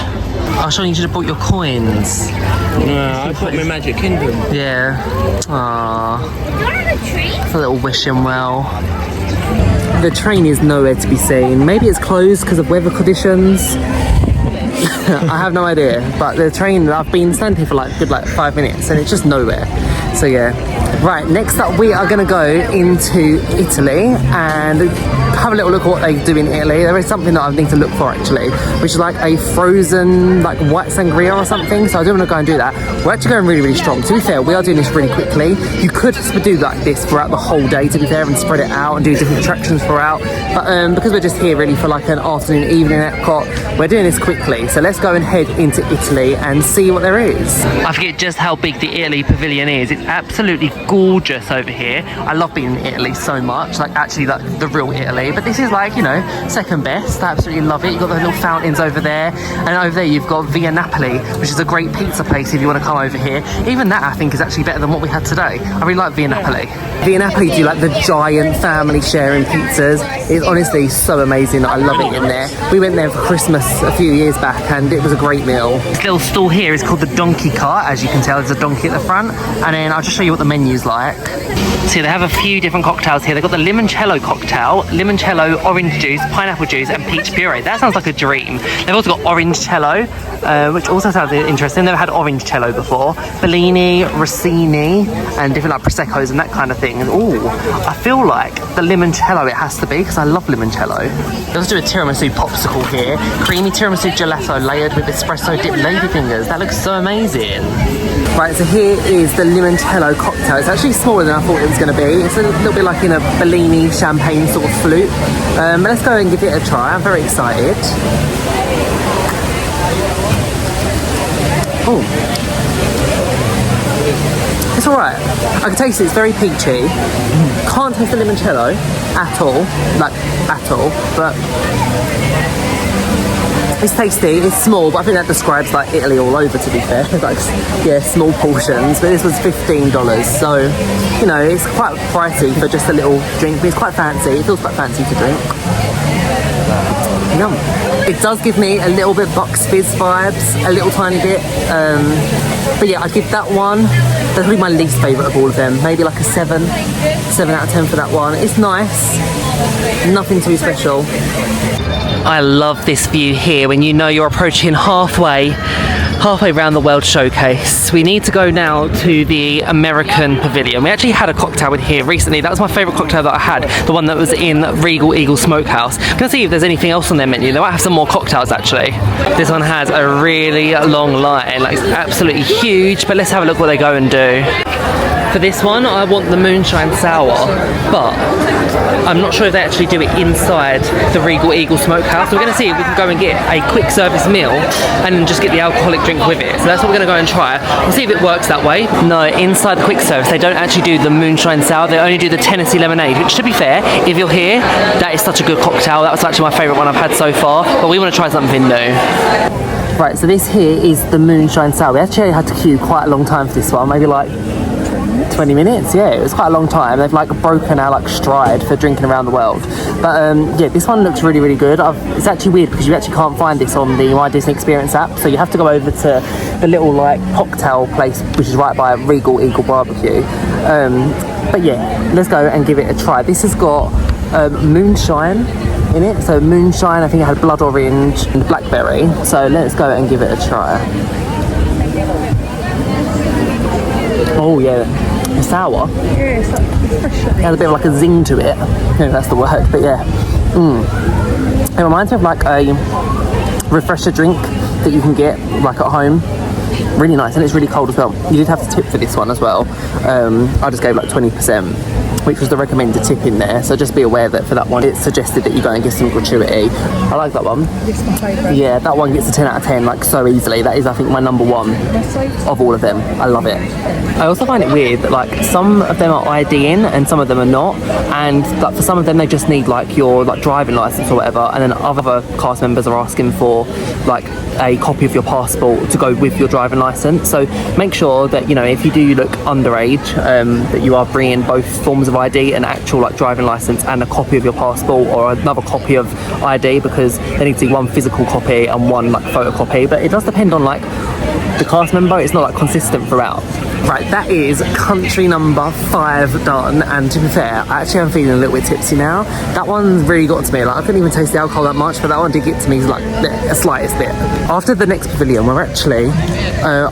Oh, Sean, you should have bought your coins. No, I put my Magic Kingdom. Yeah. Aww. It's a little wishing well. The train is nowhere to be seen. Maybe it's closed because of weather conditions. I have no idea. But the train, I've been standing here for like good 5 minutes and it's just nowhere. So yeah. Right, next up we are going to go into Italy and have a little look at what they do in Italy. There is something that I need to look for actually, which is like a frozen like white sangria or something. So I do want to go and do that. We're actually going really, really strong. To be fair, we are doing this really quickly. You could do like this throughout the whole day, to be fair, and spread it out and do different attractions throughout. But because we're just here really for like an afternoon, evening at EPCOT, we're doing this quickly. So let's go and head into Italy and see what there is. I forget just how big the Italy pavilion is. It's absolutely gorgeous over here. I love being in Italy so much, like actually like the real Italy. definitely. But this is like, you know, second best. I absolutely love it. You've got the little fountains over there. And over there you've got Via Napoli, which is a great pizza place if you want to come over here. Even that I think is actually better than what we had today. I really like Via Napoli. Via Napoli do like the giant family sharing pizzas. It's honestly so amazing. I love it in there. We went there for Christmas a few years back and it was a great meal. This little stall here is called the Donkey Cart. As you can tell, there's a donkey at the front. And then I'll just show you what the menu's like. So they have a few different cocktails here. They've got the limoncello cocktail, limoncello, orange juice, pineapple juice and peach puree. That sounds like a dream. They've also got orange cello, which also sounds interesting. Never had orange cello before. Bellini, Rossini and different like Prosecco's and that kind of thing. And ooh, I feel like the limoncello it has to be because I love limoncello. Let's do a tiramisu popsicle here. Creamy tiramisu gelato layered with espresso dipped ladyfingers. That looks so amazing. Right, so here is the limoncello cocktail. It's actually smaller than I thought it was going to be. It's a little bit like in a Bellini champagne sort of flute. But let's go and give it a try. I'm very excited. Oh, it's alright. I can taste it. It's very peachy. Can't taste the limoncello at all, but it's tasty. It's small, but I think that describes like Italy all over, to be fair. Like, yeah, small portions, but this was $15, so you know it's quite pricey for just a little drink, but it's quite fancy. It feels quite fancy to drink. Yum. It does give me a little bit Bucks Fizz vibes, a little tiny bit. But yeah, I'd give that one. That's probably my least favourite of all of them. Maybe like a 7 out of 10 for that one. It's nice, nothing too special. I love this view here when you know you're approaching halfway around the World Showcase. We need to go now to the American Pavilion. We actually had a cocktail in here recently. That was my favourite cocktail that I had, the one that was in Regal Eagle Smokehouse. I'm gonna see if there's anything else on their menu. They might have some more cocktails actually. This one has a really long line, like it's absolutely huge, but let's have a look what they go and do. For this one, I want the Moonshine Sour, but I'm not sure if they actually do it inside the Regal Eagle Smokehouse. So we're going to see if we can go and get a quick service meal and then just get the alcoholic drink with it. So that's what we're going to go and try. We'll see if it works that way. No, inside the quick service, they don't actually do the Moonshine Sour. They only do the Tennessee Lemonade, which to be fair, if you're here, that is such a good cocktail. That was actually my favourite one I've had so far, but we want to try something new. Right, so this here is the Moonshine Sour. We actually had to queue quite a long time for this one, maybe like 20 minutes, yeah, it was quite a long time. They've like broken our like stride for drinking around the world. But yeah, this one looks really, really good. It's actually weird because you actually can't find this on the My Disney Experience app, so you have to go over to the little like cocktail place which is right by Regal Eagle Barbecue. But yeah, let's go and give it a try. This has got moonshine in it, so moonshine, I think it had blood orange and blackberry, so let's go and give it a try. Oh yeah, it's sour. Yeah, it's fresh. It has a bit of like a zing to it. I don't know if that's the word, but yeah. It reminds me of like a refresher drink that you can get like at home. Really nice, and it's really cold as well. You did have to tip for this one as well. I just gave like 20%, which was the recommended tip in there. So just be aware that for that one, it suggested that you go and get some gratuity. I like that one. This is my favourite. Yeah, that one gets a 10 out of 10 like so easily. That is, I think, my number one of all of them. I love it. I also find it weird that like some of them are IDing and some of them are not, and like for some of them they just need like your like driving license or whatever, and then other cast members are asking for like a copy of your passport to go with your driving license. So make sure that, you know, if you do look underage, that you are bringing both forms of ID, an actual like driving license and a copy of your passport or another copy of ID, because they need to do one physical copy and one like photocopy. But it does depend on like the cast member. It's not like consistent throughout. Right, that is country number 5 done, and to be fair, I actually am feeling a little bit tipsy now. That one really got to me. Like I couldn't even taste the alcohol that much, but that one did get to me like the slightest bit. After the next pavilion, we're actually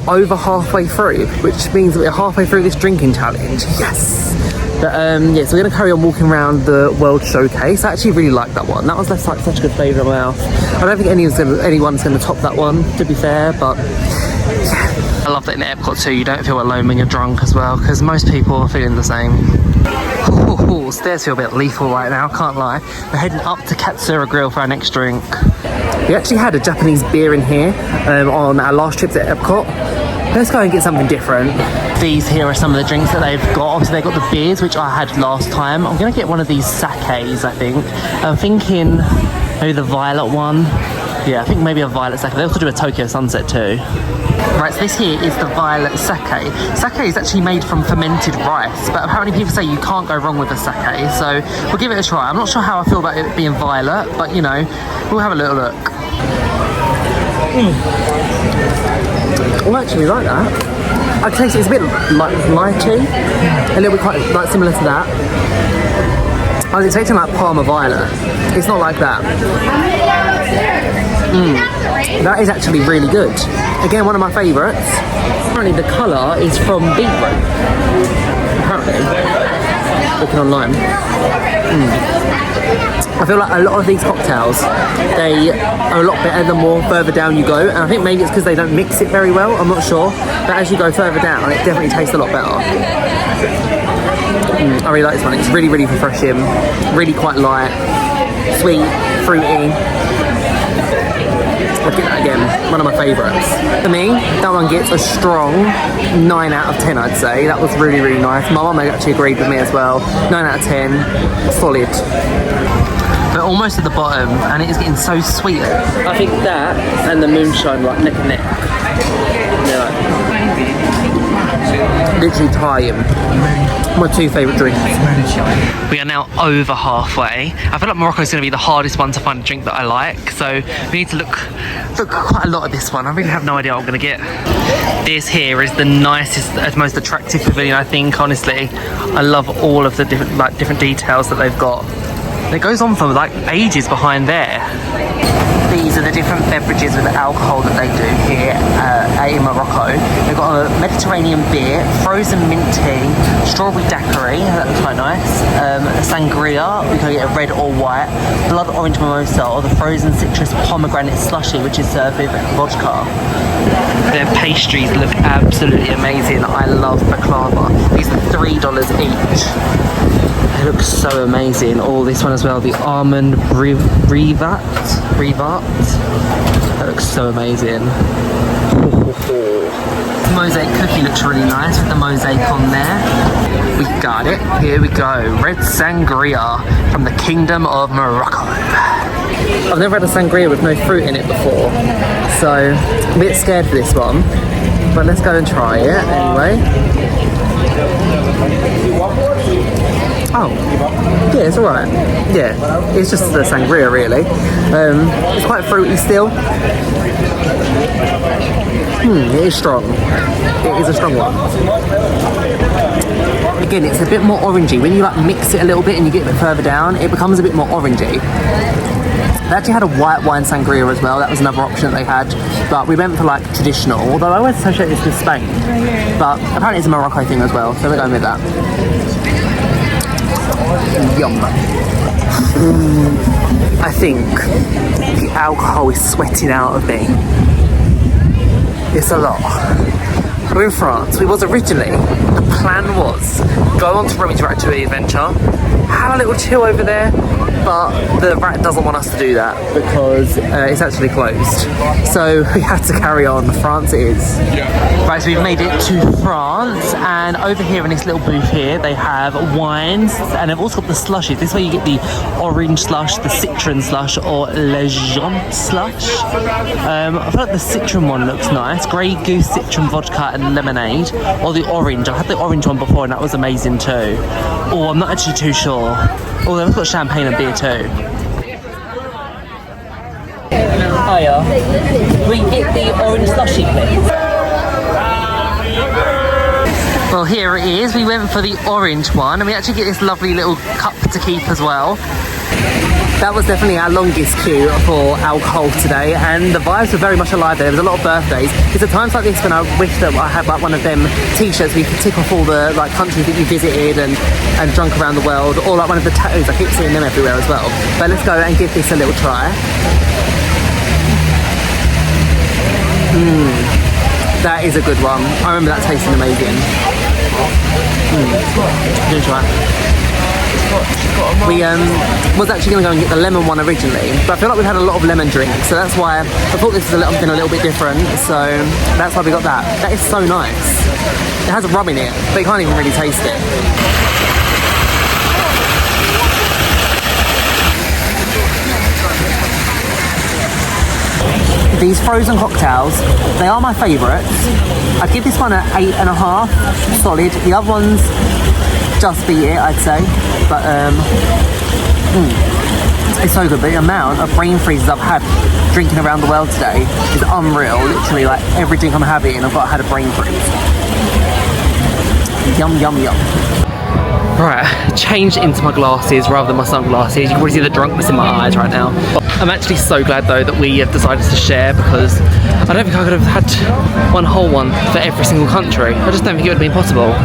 over halfway through, which means that we're halfway through this drinking challenge. Yes! But yeah, so we're going to carry on walking around the World Showcase. I actually really like that one. That was left like such a good flavour in my mouth. I don't think anyone's going to top that one, to be fair, but yeah. I love that in EPCOT too, you don't feel alone when you're drunk as well, because most people are feeling the same. Ooh, stairs feel a bit lethal right now, can't lie. We're heading up to Katsura Grill for our next drink. We actually had a Japanese beer in here on our last trip to EPCOT. Let's go and get something different. These here are some of the drinks that they've got. Obviously they've got the beers, which I had last time. I'm gonna get one of these sakes, I think. I'm thinking maybe the violet one. Yeah, I think maybe a violet sake. They also do a Tokyo sunset too. Right, so this here is the violet sake. Sake is actually made from fermented rice, but apparently people say you can't go wrong with a sake, so we'll give it a try. I'm not sure how I feel about it being violet, but you know, we'll have a little look. I actually like that. I taste it's a bit like lychee, a little bit quite like similar to that. I was expecting like Parma Violet. It's not like that. That is actually really good. Again, one of my favourites. Apparently the colour is from beetroot. Apparently. Looking online. I feel like a lot of these cocktails, they are a lot better the more further down you go, and I think maybe it's because they don't mix it very well, I'm not sure, but as you go further down it definitely tastes a lot better. I really like this one. It's really, really refreshing, really quite light, sweet, fruity. I'll get that again, one of my favourites. For me, that one gets a strong 9 out of 10, I'd say. That was really, really nice. My mum actually agreed with me as well. 9 out of 10, solid. We're almost at the bottom and it is getting so sweet. I think that and the moonshine like neck and neck. Yeah, like, literally tie-in. My two favourite drinks. We are now over halfway. I feel like Morocco is going to be the hardest one to find a drink that I like, so we need to look quite a lot at this one. I really have no idea what I'm going to get. This here is the nicest, most attractive pavilion, I think, honestly. I love all of the different details that they've got. It goes on for like ages behind there. These are the different beverages with alcohol that they do here in Morocco. They've got a Mediterranean beer, frozen mint tea, strawberry daiquiri, that looks quite nice, sangria, we can get a red or white, blood orange mimosa, or the frozen citrus pomegranate slushy, which is served with vodka. Their pastries look absolutely amazing. I love baklava. These are $3 each. It looks so amazing. Oh, this one as well, the almond rivat. That looks so amazing. The mosaic cookie looks really nice with the mosaic on there. We got it. Here we go. Red sangria from the Kingdom of Morocco. I've never had a sangria with no fruit in it before, so I'm a bit scared for this one. But let's go and try it anyway. Oh, yeah, it's alright. Yeah, it's just the sangria really. It's quite fruity still. It is strong. It is a strong one. Again, it's a bit more orangey. When you like mix it a little bit and you get a bit further down, it becomes a bit more orangey. They actually had a white wine sangria as well. That was another option that they had. But we went for like traditional, although I always associate this with Spain. But apparently it's a Morocco thing as well, so we're going with that. Yum. I think the alcohol is sweating out of me. It's a lot. We're in France. We was originally, the plan was go on to Rome Interactive Adventure, have a little chill over there, but the rat doesn't want us to do that because it's actually closed. So we have to carry on. France it is. Right, so we've made it to France, and over here in this little booth here they have wines, and they've also got the slushies. This way you get the orange slush, the citron slush, or legend slush. I feel like the citron one looks nice. Grey Goose citron vodka and lemonade, or the orange. I had the orange one before and that was amazing too. Oh, I'm not actually too sure. Oh, they've got champagne and beer too. Hiya. We get the orange slushy, please. Well, here it is. We went for the orange one, and we actually get this lovely little cup to keep as well. That was definitely our longest queue for alcohol today, and the vibes were very much alive there. There was a lot of birthdays. It's at times like this when I wish that I had like one of them t-shirts where you could tick off all the like countries that you visited and drunk around the world, or like one of the tattoos. I keep seeing them everywhere as well. But let's go and give this a little try. That is a good one. I remember that tasting amazing. Good try. We was actually going to go and get the lemon one originally, but I feel like we've had a lot of lemon drinks, so that's why I thought this was something a little bit different, so that's why we got that. That is so nice. It has a rum in it, but you can't even really taste it. These frozen cocktails, they are my favourites. I'd give this one an 8.5, solid. The other ones just beat it, I'd say. But it's so good. But the amount of brain freezes I've had drinking around the world today is unreal. Literally, like every drink I'm having, I've had a brain freeze. Yum, yum, yum. Right, changed into my glasses rather than my sunglasses. You can probably see the drunkness in my eyes right now. I'm actually so glad though that we have decided to share, because I don't think I could have had one whole one for every single country. I just don't think it would have been possible.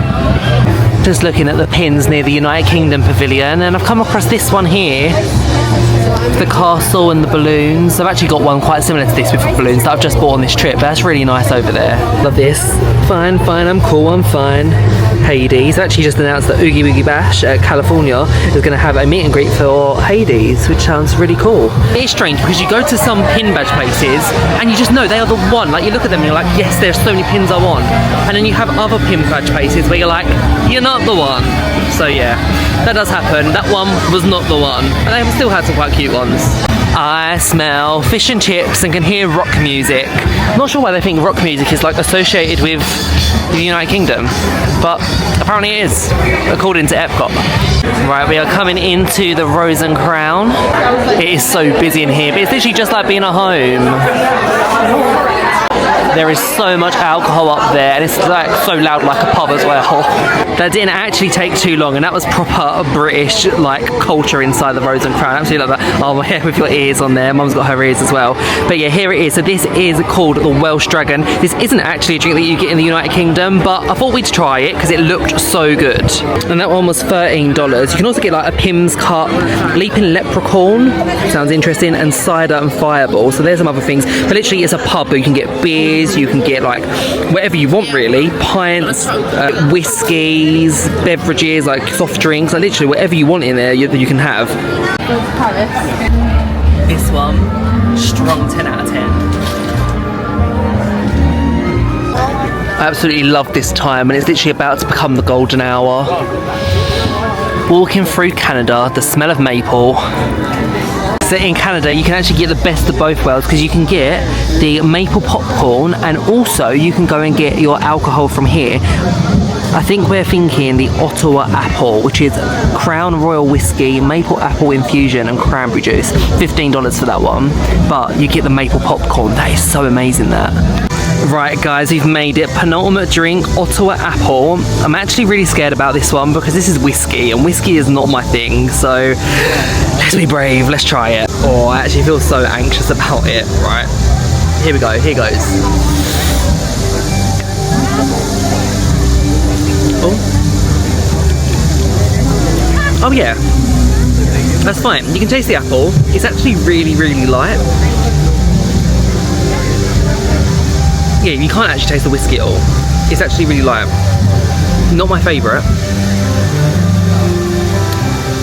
Just looking at the pins near the United Kingdom pavilion, and I've come across this one here. The castle and the balloons. I've actually got one quite similar to this with balloons that I've just bought on this trip, but that's really nice over there. Love this. Fine, I'm cool, I'm fine. Hades actually just announced that Oogie Boogie Bash at California is going to have a meet and greet for Hades, which sounds really cool. It's strange because you go to some pin badge places and you just know they are the one. Like, you look at them and you're like, yes, there's so many pins I want. And then you have other pin badge places where you're like, you're not the one. So yeah, that does happen. That one was not the one. But they still had some quite cute ones. I smell fish and chips and can hear rock music. I'm not sure why they think rock music is like associated with the United Kingdom, but apparently it is, according to EPCOT. Right, we are coming into the Rose and Crown. It is so busy in here, but it's literally just like being at home. There is so much alcohol up there, and it's like so loud, like a pub as well. That didn't actually take too long, and that was proper British like culture inside the Rose and Crown. Absolutely love that. Oh yeah, with your ears on there. Mum's got her ears as well. But yeah, here it is. So this is called the Welsh Dragon. This isn't actually a drink that you get in the United Kingdom, but I thought we'd try it because it looked so good. And that one was $13. You can also get like a Pim's Cup, Leaping Leprechaun, sounds interesting, and cider and fireball. So there's some other things. But literally, it's a pub where you can get beers. You can get like whatever you want really, pints, whiskies, beverages, like soft drinks, like literally whatever you want in there you can have. This one, strong 10 out of 10. I absolutely love this time, and it's literally about to become the golden hour. Walking through Canada, the smell of maple. So in Canada you can actually get the best of both worlds, because you can get the maple popcorn and also you can go and get your alcohol from here. I think we're thinking the Ottawa Apple, which is Crown Royal Whiskey, maple apple infusion and cranberry juice. $15 for that one, but you get the maple popcorn. That is so amazing, that. Right guys, we've made it. Penultimate drink, Ottawa Apple. I'm actually really scared about this one because this is whiskey, and whiskey is not my thing, so let's be brave, let's try it. Oh, I actually feel so anxious about it. Right, here we go, here goes. Oh yeah, that's fine. You can taste the apple. It's actually really, really light. Yeah, you can't actually taste the whiskey at all. It's actually really light. Not my favourite,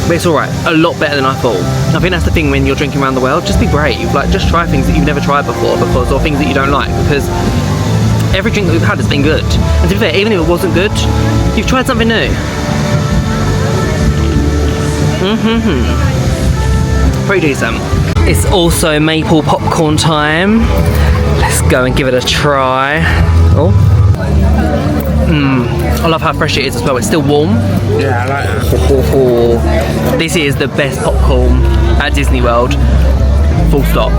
but it's alright. A lot better than I thought. I think that's the thing when you're drinking around the world. Just be brave. Like, just try things that you've never tried before, or things that you don't like, because every drink that we've had has been good. And to be fair, even if it wasn't good, you've tried something new. Pretty decent. It's also maple popcorn time. Let's go and give it a try. Oh. I love how fresh it is as well. It's still warm. Yeah, I like that. This is the best popcorn at Disney World. Full stop.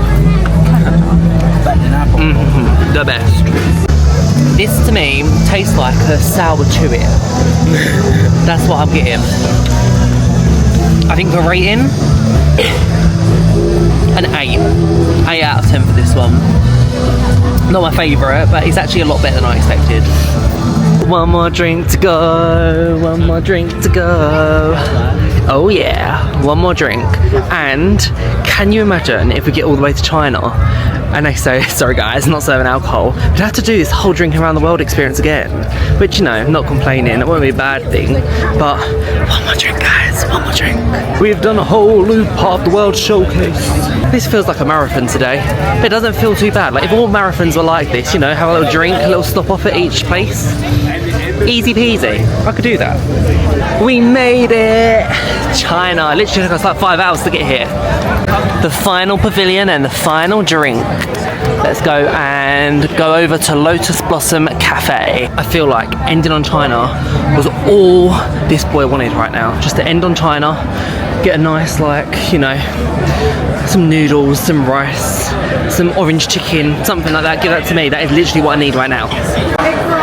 The best. This to me tastes like a sour chewit. That's what I'm getting. I think the rating, an 8. 8 out of 10 for this one. Not my favourite, but it's actually a lot better than I expected. One more drink to go, one more drink to go. Oh yeah, one more drink. And can you imagine if we get all the way to China and they say, sorry guys, not serving alcohol, we'd have to do this whole drinking around the world experience again. Which, you know, not complaining, it won't be a bad thing, but one more drink guys, one more drink. We've done a whole loop of the world showcase. This feels like a marathon today, but it doesn't feel too bad. Like if all marathons were like this, you know, have a little drink, a little stop off at each place. Easy peasy, I could do that. We made it! China, it literally took us like 5 hours to get here. The final pavilion and the final drink. Let's go and go over to Lotus Blossom Cafe. I feel like ending on China was all this boy wanted right now. Just to end on China, get a nice, like, you know, some noodles, some rice, some orange chicken, something like that. Give that to me. That is literally what I need right now.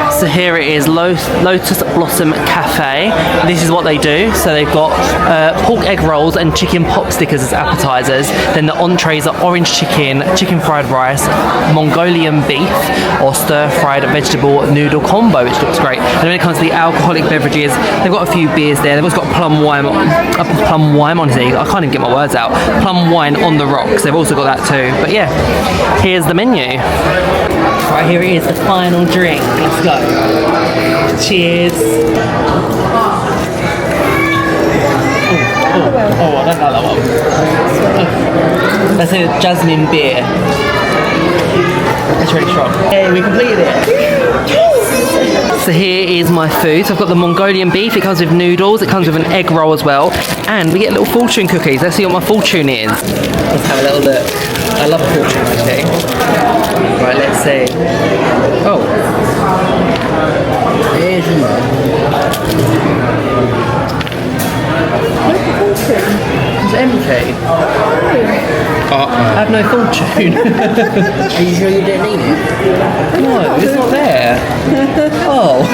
So here it is, Lotus Blossom Cafe. This is what they do. So they've got pork egg rolls and chicken pop stickers as appetizers. Then the entrees are orange chicken, chicken fried rice, Mongolian beef, or stir-fried vegetable noodle combo, which looks great. And when it comes to the alcoholic beverages, they've got a few beers there. They've also got plum wine on here. I can't even get my words out. Plum wine on the rocks. They've also got that too. But yeah, here's the menu. Right, here it is, the final drink. Let's go. Cheers. Oh, I don't know that one. That's a jasmine beer. That's really strong. Hey, we completed it. So here is my food. So I've got the Mongolian beef. It comes with noodles. It comes with an egg roll as well. And we get little fortune cookies. Let's see what my fortune is. Let's have a little look. I love a fortune cookie. Right, let's see. Oh. There's one. It's empty. I have no fortune. Are you sure you didn't eat it? No, it's not there. Oh.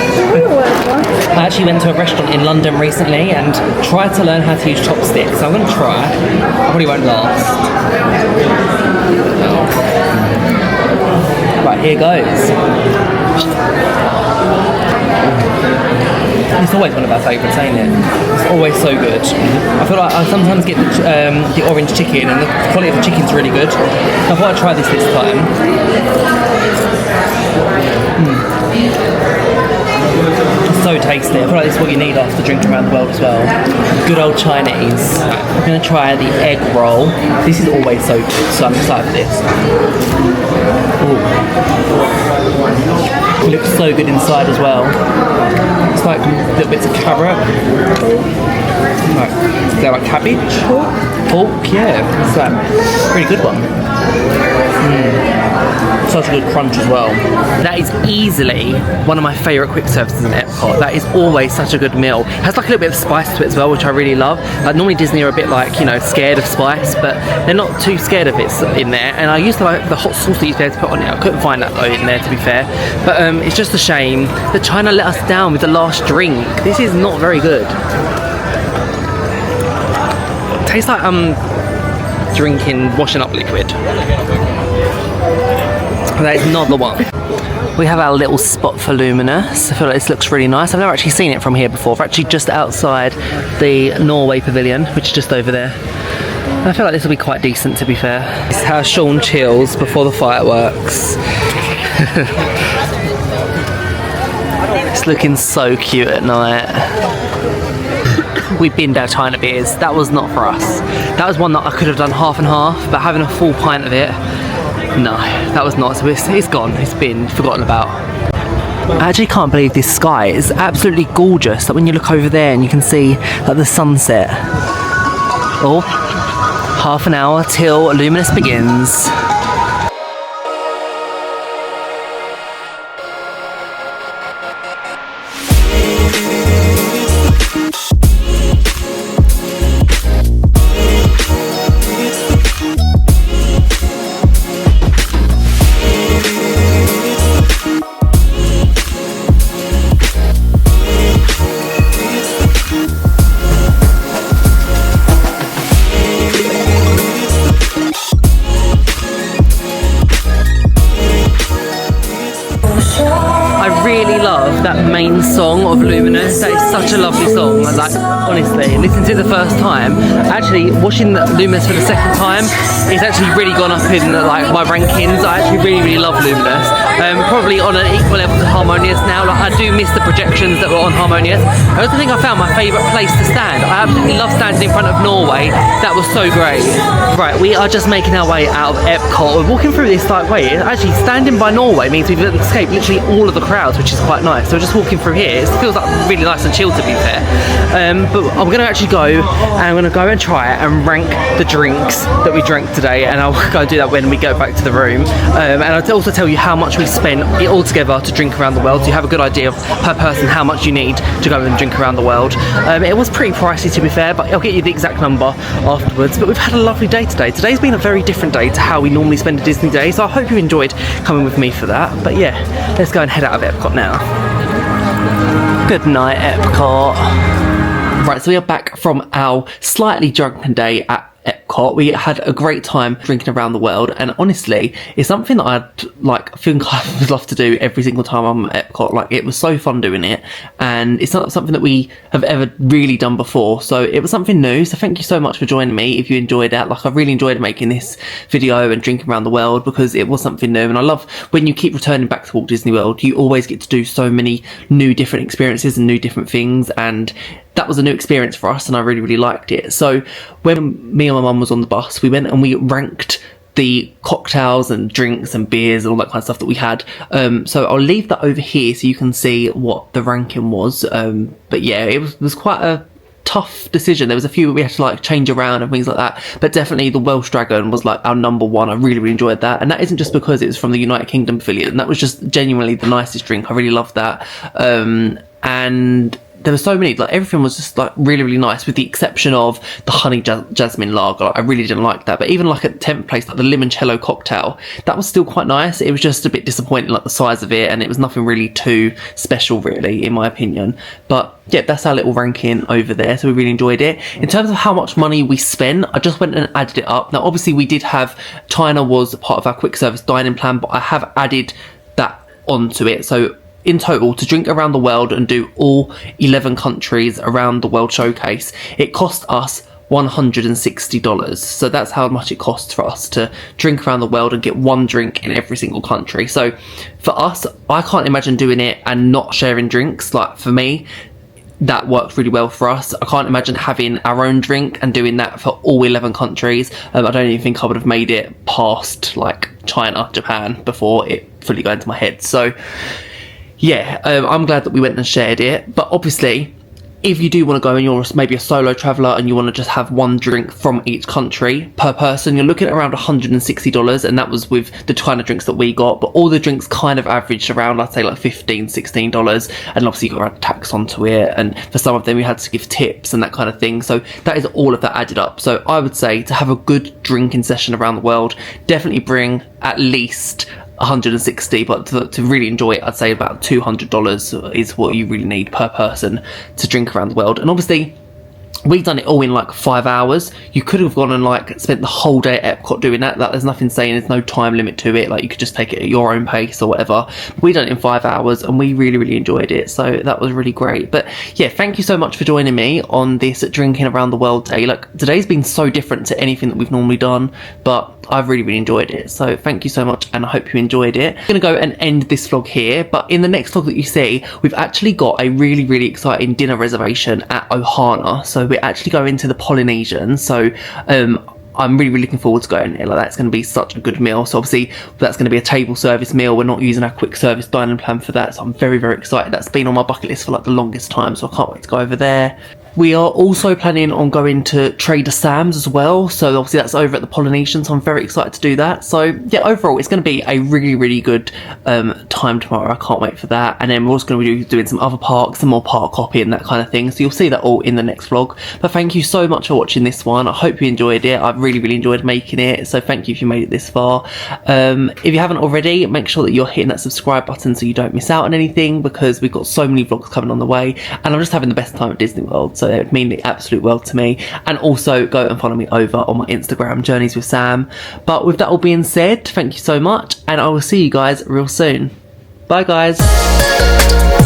I actually went to a restaurant in London recently and tried to learn how to use chopsticks. So I'm going to try. I probably won't last. Right, here goes. It's always one of our favourites, ain't it? It's always so good. I feel like I sometimes get the orange chicken, and the quality of the chicken's really good. I thought I'd try this time. It's so tasty. I feel like this is what you need after drinking around the world as well. Good old Chinese. I'm going to try the egg roll. This is always so good, so I'm excited for this. Ooh. It looks so good inside as well. It's like little bits of carrot. Like, they're like cabbage. Pork, yeah. It's a pretty good one. Such a good crunch as well. That is easily one of my favourite quick services in EPCOT. That is always such a good meal. It has like a little bit of spice to it as well, which I really love. Like normally Disney are a bit like, you know, scared of spice, but they're not too scared of it in there. And I used to like the hot sauce that you used to be able to put on it. I couldn't find that though in there, to be fair. But it's just a shame that China let us down with the last drink. This is not very good. It tastes like drinking washing up liquid. That is not the one. We have our little spot for Luminous. I feel like this looks really nice. I've never actually seen it from here before. We're actually just outside the Norway pavilion, which is just over there. And I feel like this will be quite decent, to be fair. This is how Sean chills before the fireworks. It's looking so cute at night. We binned our China beers. That was not for us. That was one that I could have done half and half, but having a full pint of it, no, that was not. So it's gone. It's been forgotten about. I actually can't believe this sky is absolutely gorgeous. Like when you look over there and you can see like the sunset. Oh, half an hour till Luminous begins. I really love that main song of Luminous. That is such a lovely song. Like, honestly, listening to it the first time, actually watching Luminous for the second time, it's actually really gone up in like my rankings. I actually really love Luminous. Probably on an equal level to Harmonious now. Like, I do miss the projections that were on Harmonious. I also think I found my favourite place to stand. I absolutely love standing in front of Norway. That was so great. Right, we are just making our way out of EPCOT. We're walking through this like way. Actually, standing by Norway means we've escaped literally all of the crowds, which is quite nice. So we're just walking through here. It feels like really nice and chill, to be fair. But I'm going to actually go and I'm going to go and try and rank the drinks that we drank today, and I'll go and do that when we go back to the room. And I'll also tell you how much we spent all together to drink around the world, so you have a good idea of per person how much you need to go and drink around the world. It was pretty pricey, to be fair, but I'll get you the exact number afterwards. But we've had a lovely day today. Today's been a very different day to how we normally spend a Disney day, so I hope you enjoyed coming with me for that. But yeah, let's go and head out of EPCOT now. Good night, EPCOT. Right, so we are back from our slightly drunken day at EPCOT. We had a great time drinking around the world, and honestly, it's something that I'd think I would love to do every single time I'm at EPCOT. Like, it was so fun doing it, and it's not something that we have ever really done before, so it was something new. So thank you so much for joining me if you enjoyed that. Like, I really enjoyed making this video and drinking around the world because it was something new, and I love when you keep returning back to Walt Disney World. You always get to do so many new different experiences and new different things, and that was a new experience for us, and I really liked it. So when me and my mum was on the bus, we went and we ranked the cocktails and drinks and beers and all that kind of stuff that we had. So I'll leave that over here so you can see what the ranking was. But yeah, it was quite a tough decision. There was a few we had to like change around and things like that, but definitely the Welsh Dragon was like our number one. I really enjoyed that, and that isn't just because it was from the United Kingdom affiliate. That was just genuinely the nicest drink. I really loved that. And there were so many, like, everything was just like really nice, with the exception of the honey jasmine lager. I really didn't like that. But even like at the 10th place, like the limoncello cocktail, that was still quite nice. It was just a bit disappointing, like the size of it, and it was nothing really too special, really, in my opinion. But yeah, that's our little ranking over there. So we really enjoyed it. In terms of how much money we spent, I just went and added it up. Now, obviously, we did have China was part of our quick service dining plan, but I have added that onto it. So in total, to drink around the world and do all 11 countries around the World Showcase, it cost us $160. So that's how much it costs for us to drink around the world and get one drink in every single country. So for us, I can't imagine doing it and not sharing drinks. Like, for me, that worked really well for us. I can't imagine having our own drink and doing that for all 11 countries. I don't even think I would have made it past like China, Japan before it fully got into my head. So yeah, I'm glad that we went and shared it. But obviously, if you do want to go and you're maybe a solo traveller and you want to just have one drink from each country per person, you're looking at around $160, and that was with the kind of drinks that we got. But all the drinks kind of averaged around, I'd say, like $15, $16, and obviously you got to add tax onto it, and for some of them we had to give tips and that kind of thing. So that is all of that added up. So I would say, to have a good drinking session around the world, definitely bring at least $160, but to really enjoy it, I'd say about $200 is what you really need per person to drink around the world. And obviously, we've done it all in like 5 hours. You could have gone and like spent the whole day at EPCOT doing that. There's nothing saying there's no time limit to it. Like, you could just take it at your own pace or whatever. We done it in 5 hours and we really enjoyed it. So that was really great. But yeah, thank you so much for joining me on this drinking around the world day. Like, today's been so different to anything that we've normally done, but I've really enjoyed it. So thank you so much, and I hope you enjoyed it. I'm gonna go and end this vlog here, but in the next vlog that you see, we've actually got a really exciting dinner reservation at Ohana. So we're actually going to the Polynesian. So I'm really looking forward to going there. Like, that's going to be such a good meal. So obviously that's going to be a table service meal. We're not using our quick service dining plan for that, so I'm very excited. That's been on my bucket list for like the longest time, so I can't wait to go over there. We are also planning on going to Trader Sam's as well, so obviously that's over at the Polynesian, so I'm very excited to do that. So yeah, overall it's going to be a really good time tomorrow. I can't wait for that. And then we're also going to be doing some other parks, some more park hopping and that kind of thing, so you'll see that all in the next vlog. But thank you so much for watching this one. I hope you enjoyed it. I've really enjoyed making it, so thank you if you made it this far. If you haven't already, make sure that you're hitting that subscribe button so you don't miss out on anything, because we've got so many vlogs coming on the way, and I'm just having the best time at Disney World, so it would mean the absolute world to me. And also go and follow me over on my Instagram, Journeys with Sam. But with that all being said, thank you so much, and I will see you guys real soon. Bye guys.